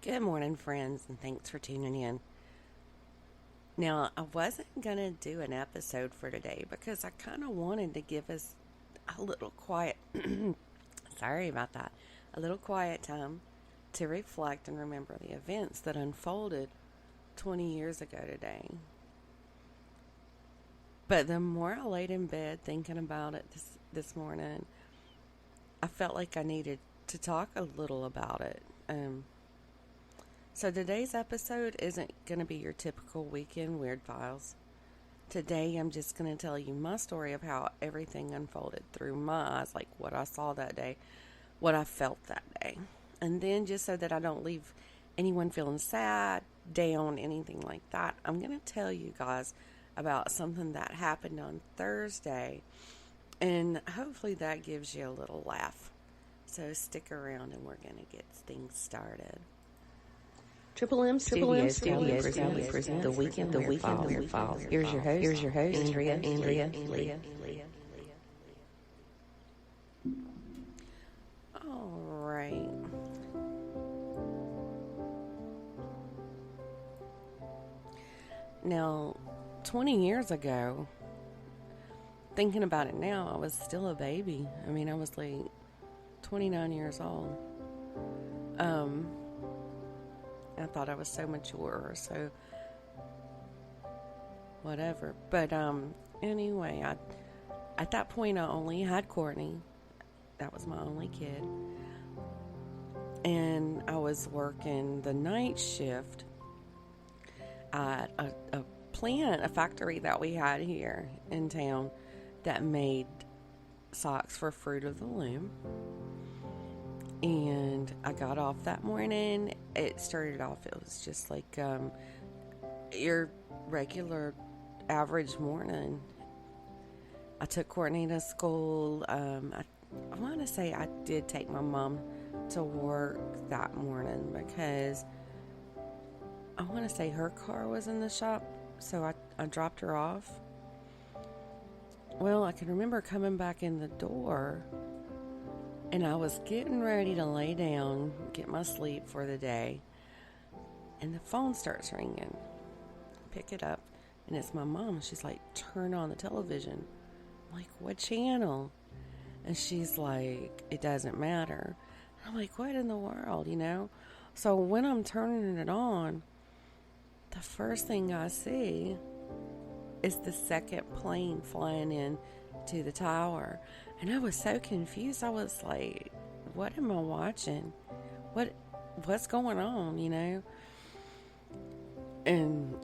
Good morning, friends, and thanks for tuning in. Now, I wasn't going to do an episode for today because I kind of wanted to give us a little quiet, sorry about that, a little quiet time to reflect and remember the events that unfolded 20 years ago today. But the more I laid in bed thinking about it this morning, I felt like I needed to talk a little about it. So today's episode isn't going to be your typical weekend weird files. Today I'm just going to tell you my story of how everything unfolded through my eyes, like what I saw that day, what I felt that day. And then just so that I don't leave anyone feeling sad, down, anything like that, I'm going to tell you guys about something that happened on Thursday. And hopefully that gives you a little laugh. So stick around and we're going to get things started. Triple M Studios present the Weekend Weird Files. Here's your host, Andrea Lee. All right. Now, 20 years ago, thinking about it now, I was still a baby. I mean, I was like 29 years old. I thought I was so mature, so whatever. But anyway, at that point I only had Courtney. That was my only kid. And I was working the night shift at a factory that we had here in town that made socks for Fruit of the Loom. And I got off that morning. It started off, it was just like your regular average morning. I took Courtney to school. I want to say I did take my mom to work that morning because I want to say her car was in the shop, so I dropped her off. Well, I can remember coming back in the door, and I was getting ready to lay down, get my sleep for the day, and the phone starts ringing. Pick it up, and it's my mom. She's like, turn on the television. I'm like, what channel? And she's like, it doesn't matter. I'm like, what in the world, So when I'm turning it on, the first thing I see is the second plane flying in to the tower. And I was so confused. I was like, what am I watching? What's going on, And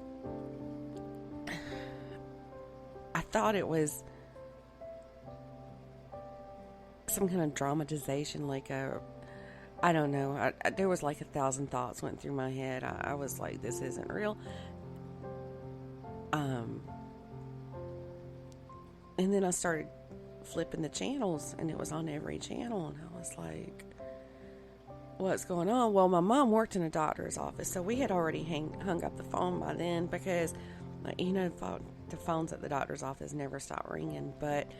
I thought it was some kind of dramatization, I don't know. There was like 1,000 thoughts went through my head. I was like, this isn't real. And then I started flipping the channels, and it was on every channel, and I was like, what's going on? Well, my mom worked in a doctor's office, so we had already hung up the phone by then because, the phones at the doctor's office never stopped ringing. But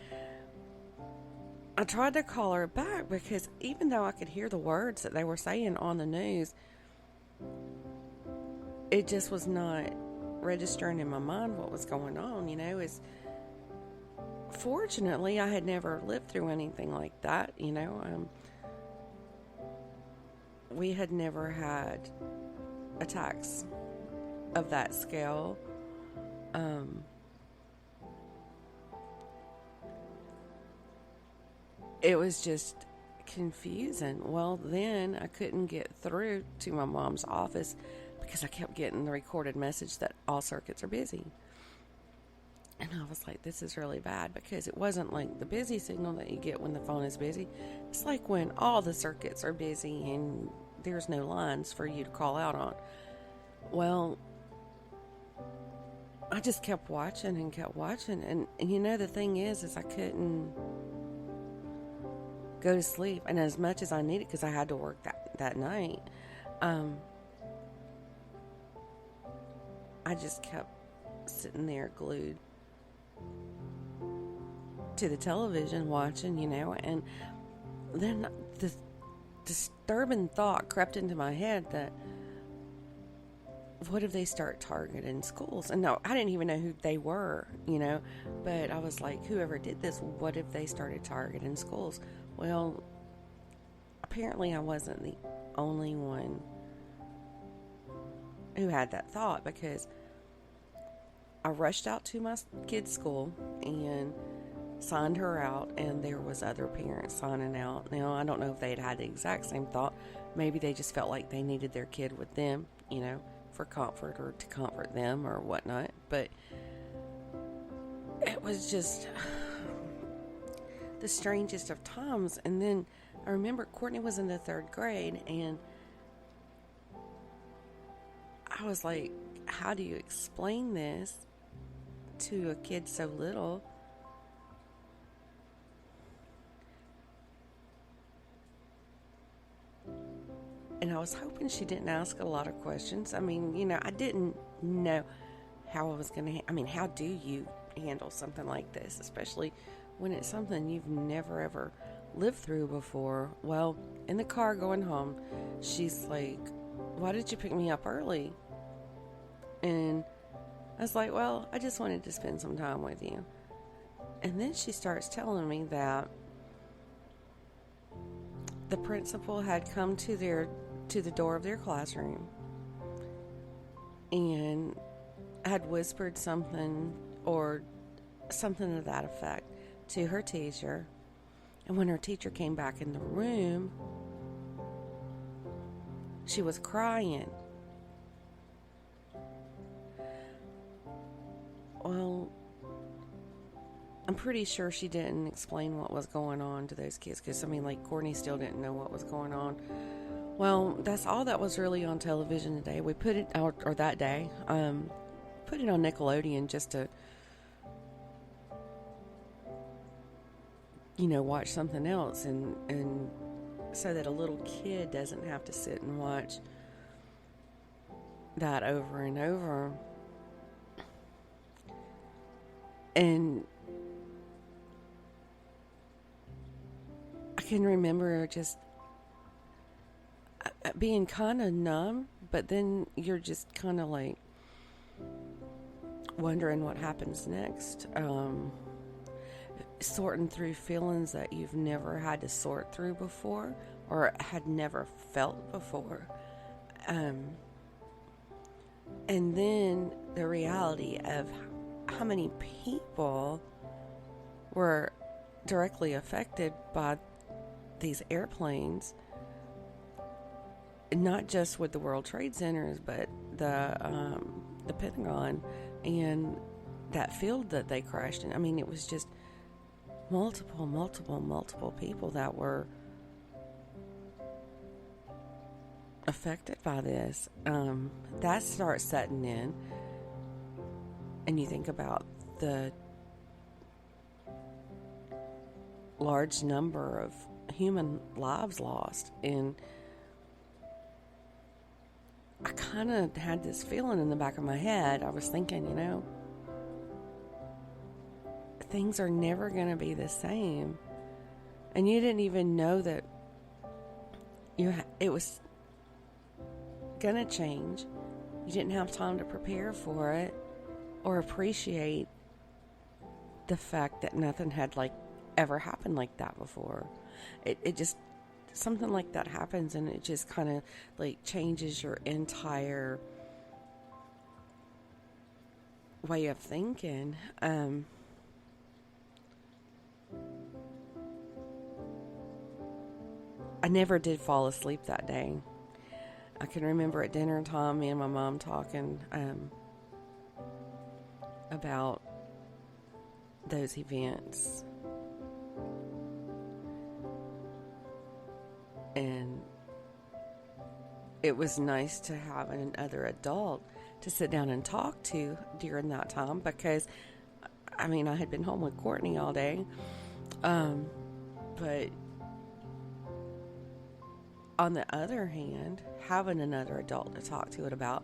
I tried to call her back because even though I could hear the words that they were saying on the news, it just was not registering in my mind what was going on, Fortunately, I had never lived through anything like that, We had never had attacks of that scale. It was just confusing. Well, then I couldn't get through to my mom's office because I kept getting the recorded message that all circuits are busy. And I was like, this is really bad because it wasn't like the busy signal that you get when the phone is busy. It's like when all the circuits are busy and there's no lines for you to call out on. Well, I just kept watching and kept watching. And the thing is I couldn't go to sleep. And as much as I needed, because I had to work that night, I just kept sitting there glued to the television watching, and then this disturbing thought crept into my head that what if they start targeting schools? And no, I didn't even know who they were, but I was like, whoever did this, what if they started targeting schools? Well, apparently I wasn't the only one who had that thought, because I rushed out to my kid's school and signed her out, and there was other parents signing out. Now, I don't know if they had the exact same thought. Maybe they just felt like they needed their kid with them, for comfort or to comfort them or whatnot. But it was just the strangest of times. And then I remember Courtney was in the 3rd grade, and I was like, how do you explain this to a kid so little? And I was hoping she didn't ask a lot of questions. I mean, I didn't know how I was going to... how do you handle something like this, especially when it's something you've never, ever lived through before? Well, in the car going home, she's like, why did you pick me up early? And I was like, well, I just wanted to spend some time with you. And then she starts telling me that the principal had come to the door of their classroom and had whispered something or something to that effect to her teacher. And when her teacher came back in the room, she was crying. Well, I'm pretty sure she didn't explain what was going on to those kids, because, Courtney still didn't know what was going on. Well, that's all that was really on television today. We put it out, or that day, put it on Nickelodeon just to, watch something else, and so that a little kid doesn't have to sit and watch that over and over. And I can remember just being kind of numb, but then you're just kind of like wondering what happens next. Sorting through feelings that you've never had to sort through before or had never felt before. And then the reality of how many people were directly affected by these airplanes, not just with the World Trade Centers, but the Pentagon and that field that they crashed in. It was just multiple people that were affected by this. That starts setting in, and you think about the large number of human lives lost, and I kind of had this feeling in the back of my head. I was thinking, things are never going to be the same. And you didn't even know that it was going to change. You didn't have time to prepare for it or appreciate the fact that nothing had ever happened like that before. It just, something like that happens, and it just kind of changes your entire way of thinking. I never did fall asleep that day. I can remember at dinner time, me and my mom talking about those events. And it was nice to have another adult to sit down and talk to during that time, because I had been home with Courtney all day. But on the other hand, having another adult to talk to it about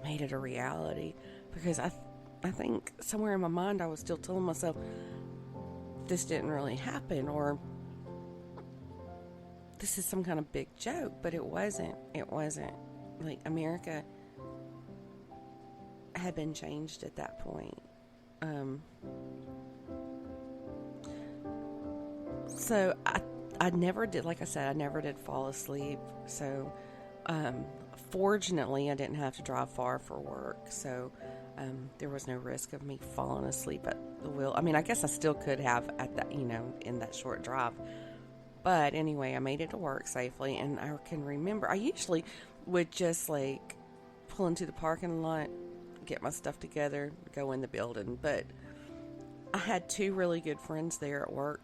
made it a reality, because I think somewhere in my mind I was still telling myself this didn't really happen, or this is some kind of big joke, but it wasn't. America had been changed at that point. So I never did, like I said, I never did fall asleep. So, fortunately, I didn't have to drive far for work. So, there was no risk of me falling asleep at the wheel. I mean, I guess I still could have at that, in that short drive. But anyway, I made it to work safely. And I can remember, I usually would just like pull into the parking lot, get my stuff together, go in the building. But I had 2 really good friends there at work.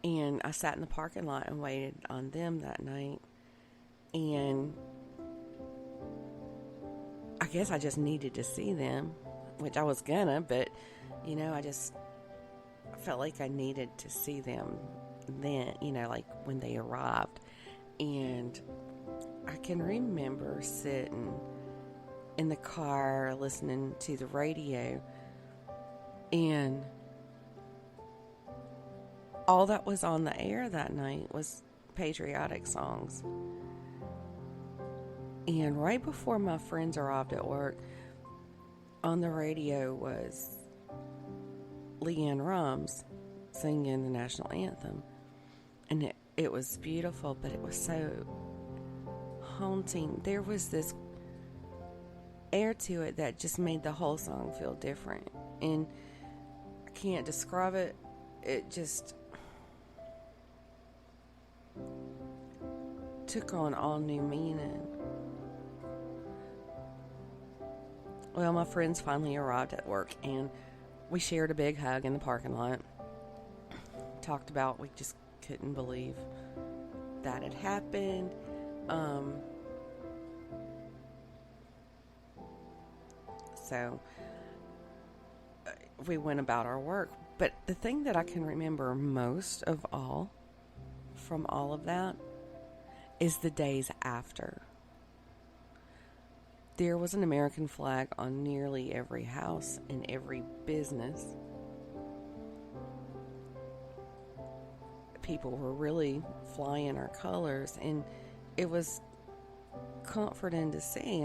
And I sat in the parking lot and waited on them that night. And I guess I just needed to see them, which I was gonna, but, I felt like I needed to see them then, like when they arrived. And I can remember sitting in the car listening to the radio, and all that was on the air that night was patriotic songs. And right before my friends arrived at work, on the radio was Leanne Rums singing the national anthem. And it was beautiful, but it was so haunting. There was this air to it that just made the whole song feel different. And I can't describe it. It just took on all new meaning. Well, my friends finally arrived at work, and we shared a big hug in the parking lot. Talked about we just couldn't believe that had happened. So we went about our work. But the thing that I can remember most of all from all of that is the days after. There was an American flag on nearly every house and every business. People were really flying our colors, and it was comforting to see.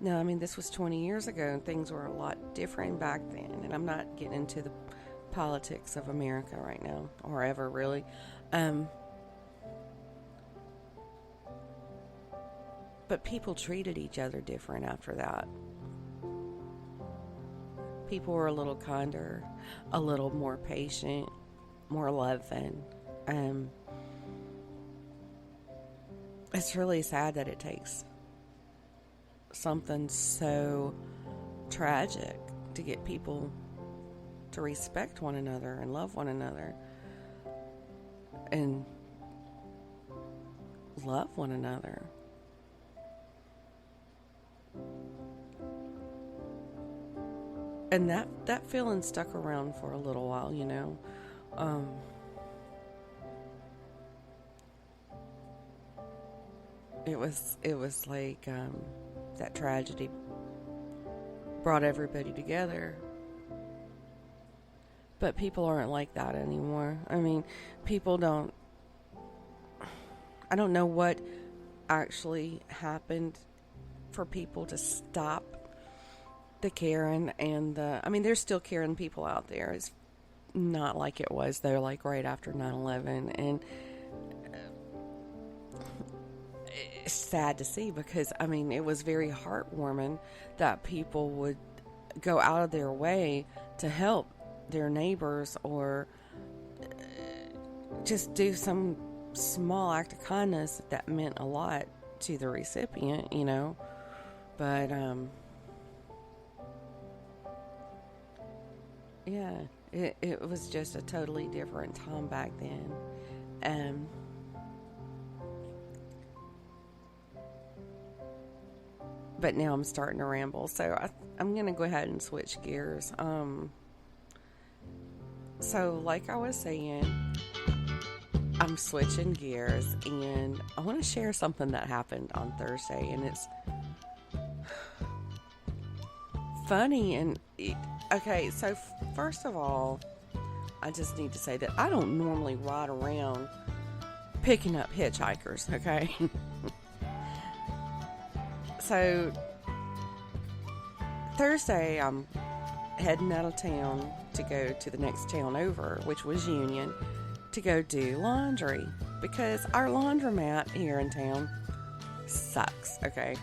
This was 20 years ago, and things were a lot different back then. And I'm not getting into the politics of America right now, or ever really. But people treated each other different after that. People were a little kinder, a little more patient, more loving. It's really sad that it takes something so tragic to get people to respect one another and love one another and love one another. And that feeling stuck around for a little while, It was like that tragedy brought everybody together. But people aren't like that anymore. People don't... I don't know what actually happened for people to stop the caring and the... there's still caring people out there. It's not like it was, though, like right after 9/11. And it's sad to see because, it was very heartwarming that people would go out of their way to help their neighbors or just do some small act of kindness that meant a lot to the recipient, But, yeah, it was just a totally different time back then. But now I'm starting to ramble, so I'm going to go ahead and switch gears. So like I was saying, I'm switching gears, and I want to share something that happened on Thursday, and it's funny. And okay, so first of all, I just need to say that I don't normally ride around picking up hitchhikers, okay? So Thursday, I'm heading out of town to go to the next town over, which was Union, to go do laundry. Because our laundromat here in town sucks, okay?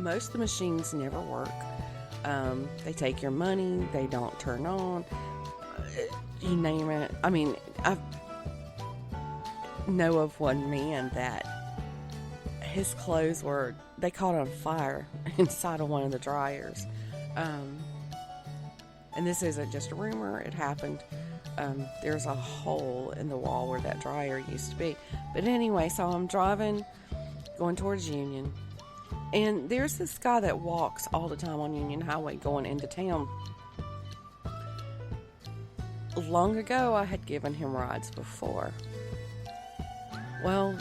Most of the machines never work. They take your money. They don't turn on. You name it. I mean, I know of one man that his clothes they caught on fire inside of one of the dryers. And this isn't just a rumor. It happened. There's a hole in the wall where that dryer used to be. But anyway, so I'm driving, going towards Union. And there's this guy that walks all the time on Union Highway going into town. Long ago, I had given him rides before. Well,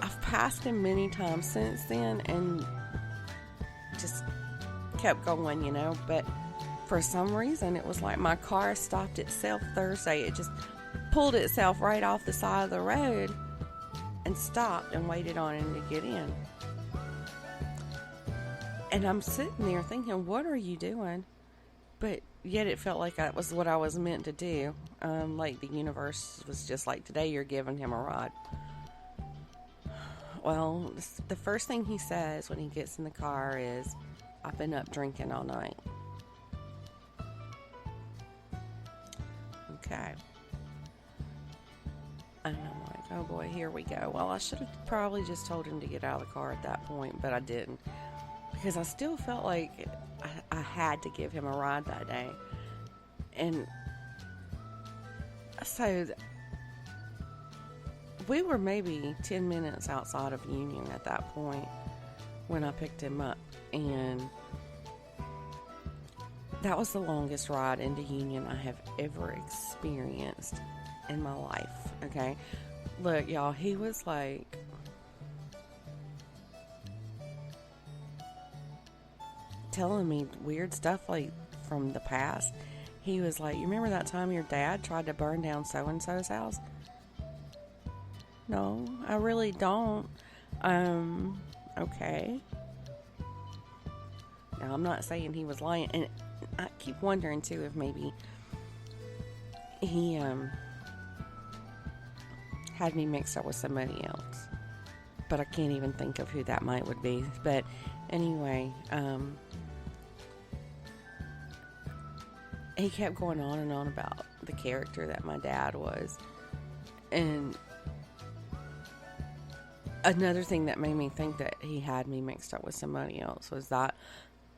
I've passed him many times since then and just kept going, you know. But for some reason, it was like my car stopped itself Thursday. It just pulled itself right off the side of the road and stopped and waited on him to get in. And I'm sitting there thinking, what are you doing? But yet it felt like that was what I was meant to do. Like the universe was just like, today you're giving him a ride. Well, the first thing he says when he gets in the car is, I've been up drinking all night. Okay. And I'm like, oh boy, here we go. Well, I should have probably just told him to get out of the car at that point, but I didn't. Because I still felt like I had to give him a ride that day. And so we were maybe 10 minutes outside of Union at that point when I picked him up. And that was the longest ride into Union I have ever experienced in my life. Okay? Look, y'all, he was like... telling me weird stuff like from the past. He was like, you remember that time your dad tried to burn down so-and-so's house? No, I really don't. Okay. Now, I'm not saying he was lying, and I keep wondering too if maybe he had me mixed up with somebody else, but I can't even think of who that would be. But anyway, he kept going on and on about the character that my dad was. And another thing that made me think that he had me mixed up with somebody else was that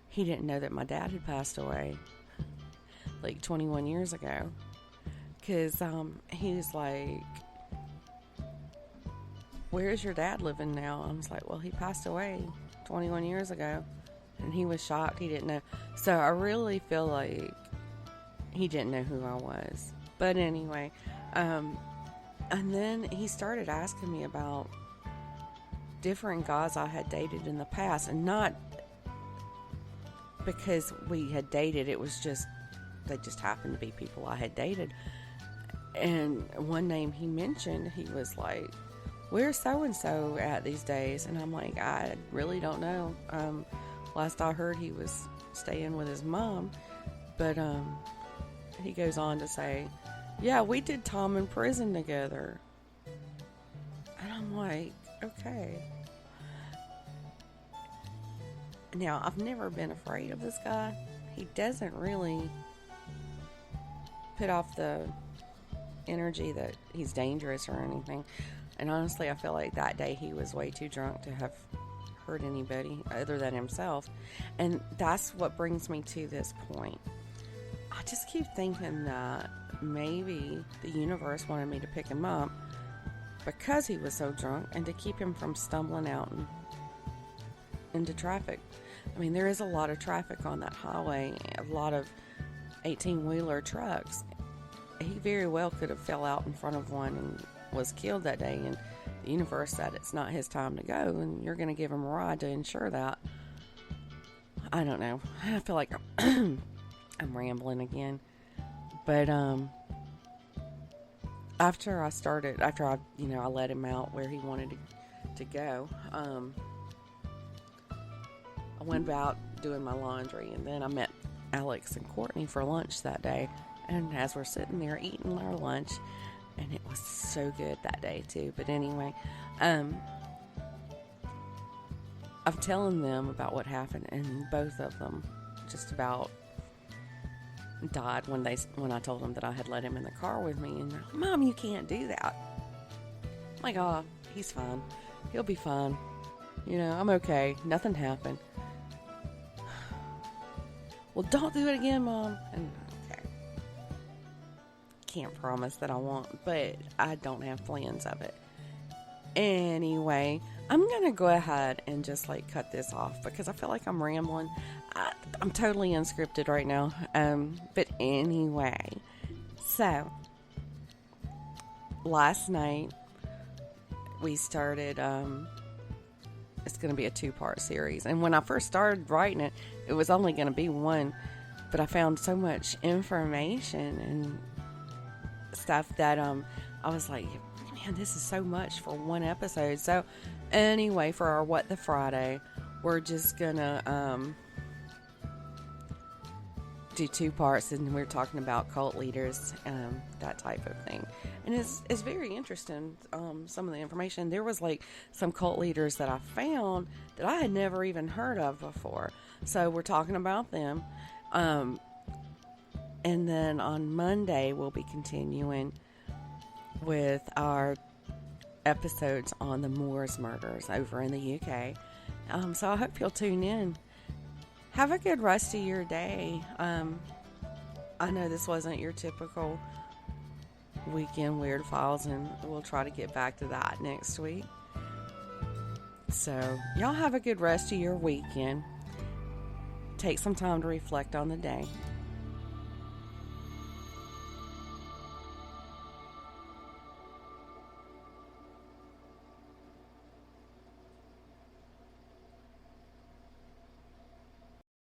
he didn't know that my dad had passed away like 21 years ago. Because he was like, where's your dad living now? I was like, well, he passed away 21 years ago. And he was shocked. He didn't know. So I really feel like he didn't know who I was. But anyway, and then he started asking me about different guys I had dated in the past. And not because we had dated. It was just, they just happened to be people I had dated. And one name he mentioned, he was like, where's so-and-so at these days? And I'm like, I really don't know. Last I heard, he was staying with his mom. But he goes on to say, yeah, we did Tom in prison together. And I'm like, okay. Now, I've never been afraid of this guy. He doesn't really put off the energy that he's dangerous or anything. And honestly, I feel like that day he was way too drunk to have hurt anybody other than himself. And that's what brings me to this point. I just keep thinking that maybe the universe wanted me to pick him up because he was so drunk and to keep him from stumbling out into traffic. I mean, there is a lot of traffic on that highway, a lot of 18-wheeler trucks. He very well could have fell out in front of one and was killed that day, and the universe said it's not his time to go, and you're going to give him a ride to ensure that. I don't know. I feel like I'm rambling again. But after I let him out where he wanted to go, I went about doing my laundry, and then I met Alex and Courtney for lunch that day. And as we're sitting there eating our lunch, and it was so good that day too. But anyway, I'm telling them about what happened, and both of them just about died when I told them that I had let him in the car with me. And they're like, Mom, you can't do that. I'm like, oh, he's fine. He'll be fine. You know, I'm okay. Nothing happened. Well, don't do it again, Mom. And okay. Can't promise that I won't, but I don't have plans of it. Anyway, I'm going to go ahead and just like cut this off because I feel like I'm rambling. I'm totally unscripted right now. But anyway, so last night we started, it's going to be a 2-part series. And when I first started writing it, it was only going to be one, but I found so much information and stuff that, I was like, man, this is so much for one episode. So anyway, for our What the Friday, we're just gonna do 2 parts, and we're talking about cult leaders, that type of thing. And it's very interesting, some of the information. There was like some cult leaders that I found that I had never even heard of before. So we're talking about them. And then on Monday, we'll be continuing with our episodes on the Moors murders over in the UK. So I hope you'll tune in. Have a good rest of your day. I know this wasn't your typical weekend Weird Files, and we'll try to get back to that next week. So y'all have a good rest of your weekend. Take some time to reflect on the day.